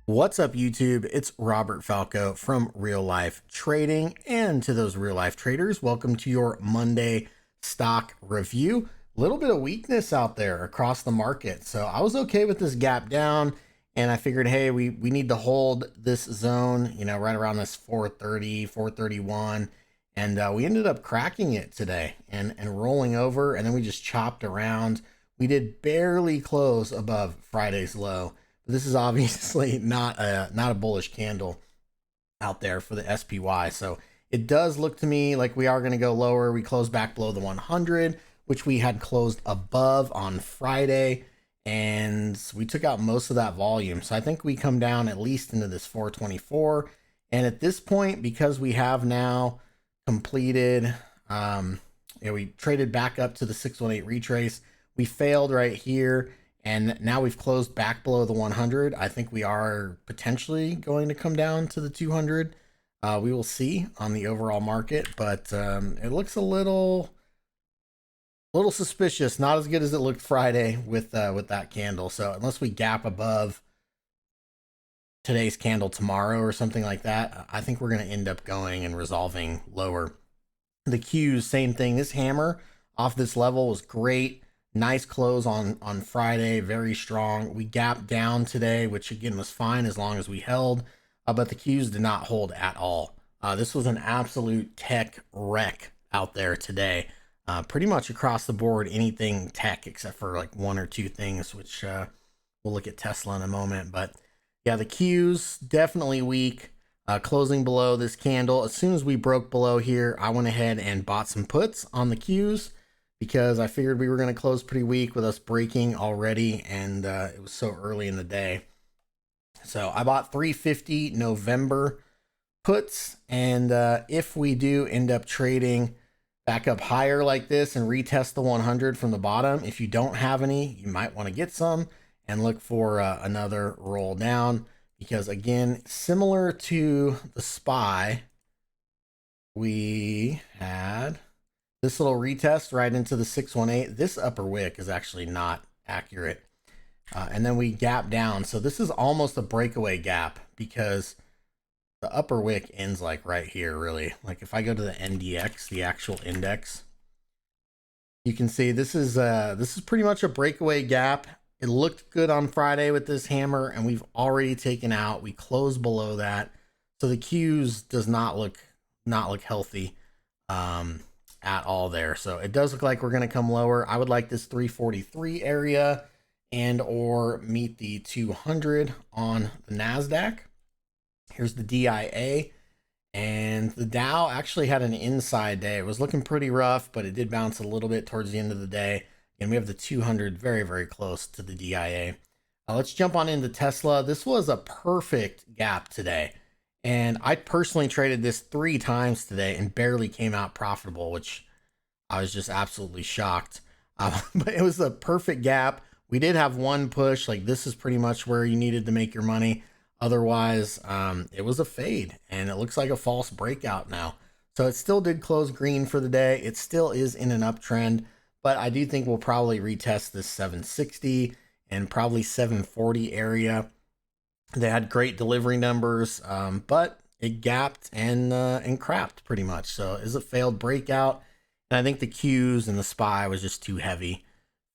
What's up, YouTube? It's Robert Falco from Real Life Trading. And to those real life traders, welcome to your Monday stock review. A little bit of weakness out there across the market. So I was okay with this gap down, and I figured, hey, we need to hold this zone, right around this 430, 431. And we ended up cracking it today and rolling over, and then we just chopped around. We did barely close above Friday's low. This is obviously not a bullish candle out there for the SPY. So it does look to me like we are going to go lower. We closed back below the 100, which we had closed above on Friday, and we took out most of that volume. So I think we come down at least into this 424. And at this point, because we have now completed, we traded back up to the 618 retrace. We failed right here, and now we've closed back below the 100. I think we are potentially going to come down to the 200. We will see on the overall market, but it looks a little suspicious. Not as good as it looked Friday with that candle. So unless we gap above today's candle tomorrow or something like that, I think we're going to end up going and resolving lower. The Qs, same thing. This hammer off this level was great. Nice close on Friday, very strong. We gapped down today, which again was fine as long as we held, but the Qs did not hold at all. This was an absolute tech wreck out there today. Pretty much across the board, anything tech except for like one or two things, which we'll look at Tesla in a moment. But yeah, the Qs definitely weak, closing below this candle. As soon as we broke below here, I went ahead and bought some puts on the Qs, because I figured we were going to close pretty weak with us breaking already, and it was so early in the day. So I bought 350 November puts, and if we do end up trading back up higher like this and retest the 100 from the bottom, if you don't have any, you might want to get some and look for another roll down, because again, similar to the SPY, we had this little retest right into the 618. This upper wick is actually not accurate. And then we gap down. So this is almost a breakaway gap, because the upper wick ends like right here, really. Like if I go to the NDX, the actual index, you can see this is pretty much a breakaway gap. It looked good on Friday with this hammer, and we've already taken out. We closed below that. So the Qs does not look healthy at all there. So it does look like we're going to come lower. I would like this 343 area and or meet the 200 on the NASDAQ. Here's the DIA, and the Dow actually had an inside day. It was looking pretty rough, but it did bounce a little bit towards the end of the day. And we have the 200 very, very close to the DIA. Let's jump on into Tesla. This was a perfect gap today, and I personally traded this 3 times today and barely came out profitable, which I was just absolutely shocked. But it was a perfect gap. We did have one push. Like this is pretty much where you needed to make your money. Otherwise, it was a fade, and it looks like a false breakout now. So it still did close green for the day. It still is in an uptrend, but I do think we'll probably retest this 760 and probably 740 area. They had great delivery numbers, but it gapped and crapped pretty much. So it was a failed breakout. And I think the Qs and the SPY was just too heavy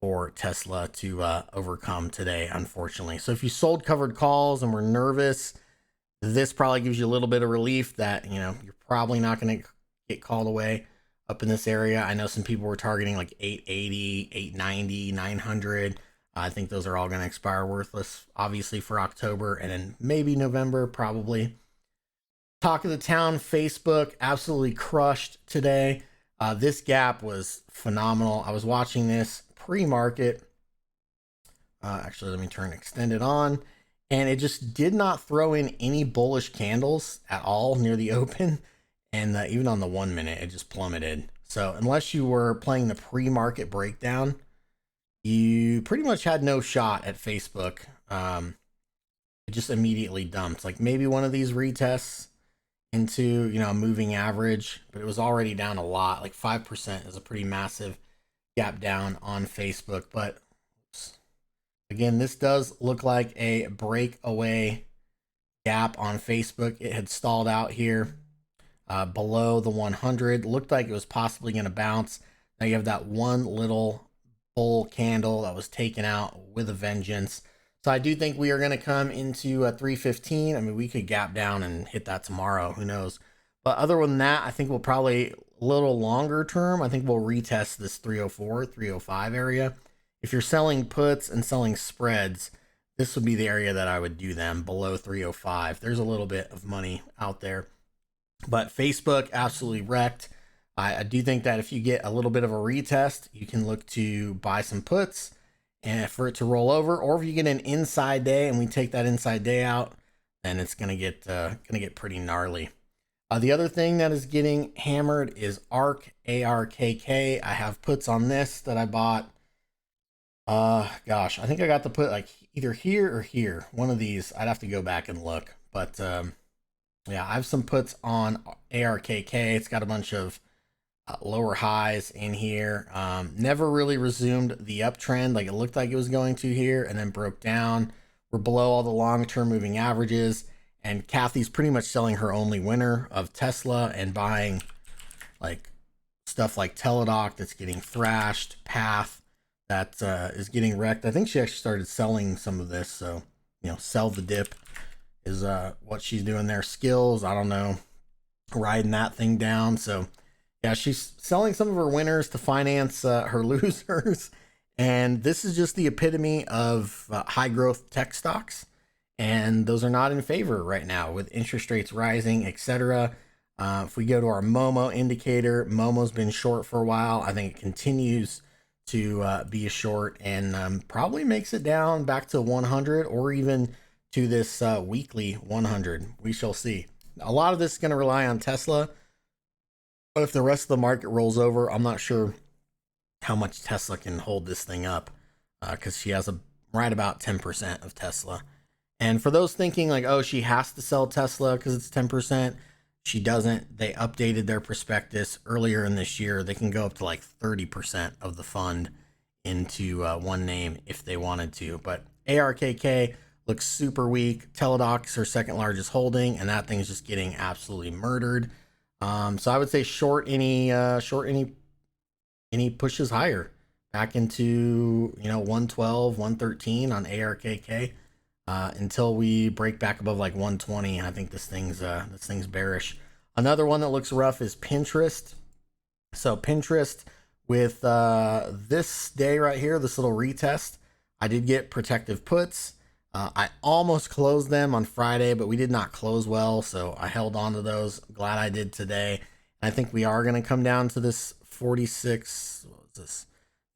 for Tesla to overcome today, unfortunately. So if you sold covered calls and were nervous, this probably gives you a little bit of relief that, you're probably not going to get called away up in this area. I know some people were targeting like 880, 890, 900. I think those are all going to expire worthless, obviously, for October, and then maybe November, probably. Talk of the town, Facebook absolutely crushed today. This gap was phenomenal. I was watching this pre-market. Actually, let me turn extended on. And it just did not throw in any bullish candles at all near the open. And even on the 1 minute, it just plummeted. So unless you were playing the pre-market breakdown, you pretty much had no shot at Facebook. It just immediately dumped. Like maybe one of these retests into, a moving average, but it was already down a lot. Like 5% is a pretty massive gap down on Facebook. But again, this does look like a breakaway gap on Facebook. It had stalled out here below the 100. Looked like it was possibly going to bounce. Now you have that one little bull candle that was taken out with a vengeance. So I do think we are going to come into 315. I mean, we could gap down and hit that tomorrow. Who knows? But other than that, I think we'll probably a little longer term. I think we'll retest this 304, 305 area. If you're selling puts and selling spreads, this would be the area that I would do them below 305. There's a little bit of money out there. But Facebook absolutely wrecked. I do think that if you get a little bit of a retest, you can look to buy some puts and for it to roll over, or if you get an inside day and we take that inside day out, then it's gonna get pretty gnarly. The other thing that is getting hammered is ARK, ARKK. I have puts on this that I bought. Gosh, I think I got the put like either here or here. One of these. I'd have to go back and look, but yeah, I have some puts on ARKK. It's got a bunch of lower highs in here. Never really resumed the uptrend like it looked like it was going to here, and then broke down. We're below all the long-term moving averages, and Kathy's pretty much selling her only winner of Tesla and buying like stuff like Teladoc that's getting thrashed, Path that is getting wrecked. I think she actually started selling some of this, so sell the dip is what she's doing there. Skills, I don't know, riding that thing down. So yeah, she's selling some of her winners to finance her losers. And this is just the epitome of high growth tech stocks. And those are not in favor right now with interest rates rising, etc. If we go to our Momo indicator, Momo's been short for a while. I think it continues to be a short and probably makes it down back to 100 or even to this weekly 100. We shall see. A lot of this is going to rely on Tesla. But if the rest of the market rolls over, I'm not sure how much Tesla can hold this thing up because she has right about 10% of Tesla. And for those thinking like, oh, she has to sell Tesla because it's 10%, she doesn't. They updated their prospectus earlier in this year. They can go up to like 30% of the fund into one name if they wanted to. But ARKK looks super weak. Teladoc's her second largest holding, and that thing's just getting absolutely murdered. So I would say short any pushes higher back into 112, 113 on ARKK until we break back above like 120. I think this thing's bearish. Another one that looks rough is Pinterest. So Pinterest with this day right here, this little retest, I did get protective puts. I almost closed them on Friday, but we did not close well, so I held on to those. Glad I did today. I think we are going to come down to this 46, what was this?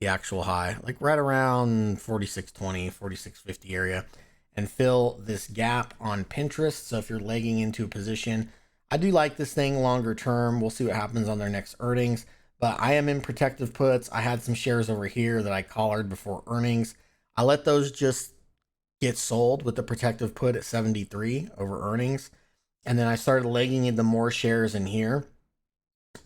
The actual high, like right around 46.20, 46.50 area, and fill this gap on Pinterest. So if you're legging into a position, I do like this thing longer term. We'll see what happens on their next earnings, but I am in protective puts. I had some shares over here that I collared before earnings. I let those just get sold with the protective put at 73 over earnings. And then I started legging into more shares in here.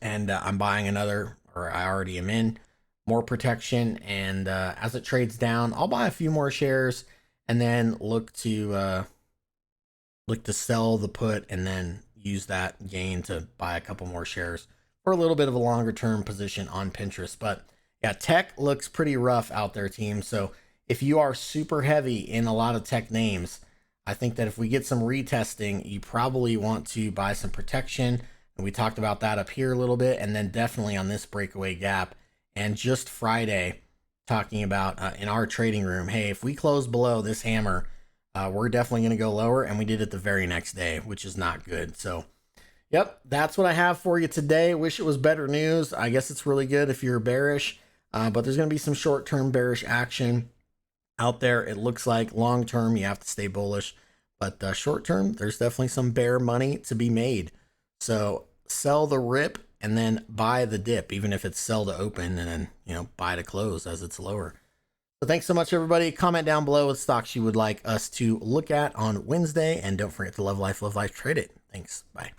And I'm buying another, or I already am in more protection. And as it trades down, I'll buy a few more shares and then look to sell the put and then use that gain to buy a couple more shares for a little bit of a longer term position on Pinterest. But yeah, tech looks pretty rough out there, team. So if you are super heavy in a lot of tech names, I think that if we get some retesting, you probably want to buy some protection. And we talked about that up here a little bit, and then definitely on this breakaway gap. And just Friday, talking about in our trading room, hey, if we close below this hammer, we're definitely going to go lower. And we did it the very next day, which is not good. So, yep, that's what I have for you today. Wish it was better news. I guess it's really good if you're bearish, but there's going to be some short-term bearish action out there. It looks like long term you have to stay bullish, but short term there's definitely some bear money to be made. So sell the rip and then buy the dip, even if it's sell to open, and then buy to close as it's lower. So thanks so much, everybody. Comment down below what stocks you would like us to look at on Wednesday, and don't forget to love life, trade it. Thanks. Bye.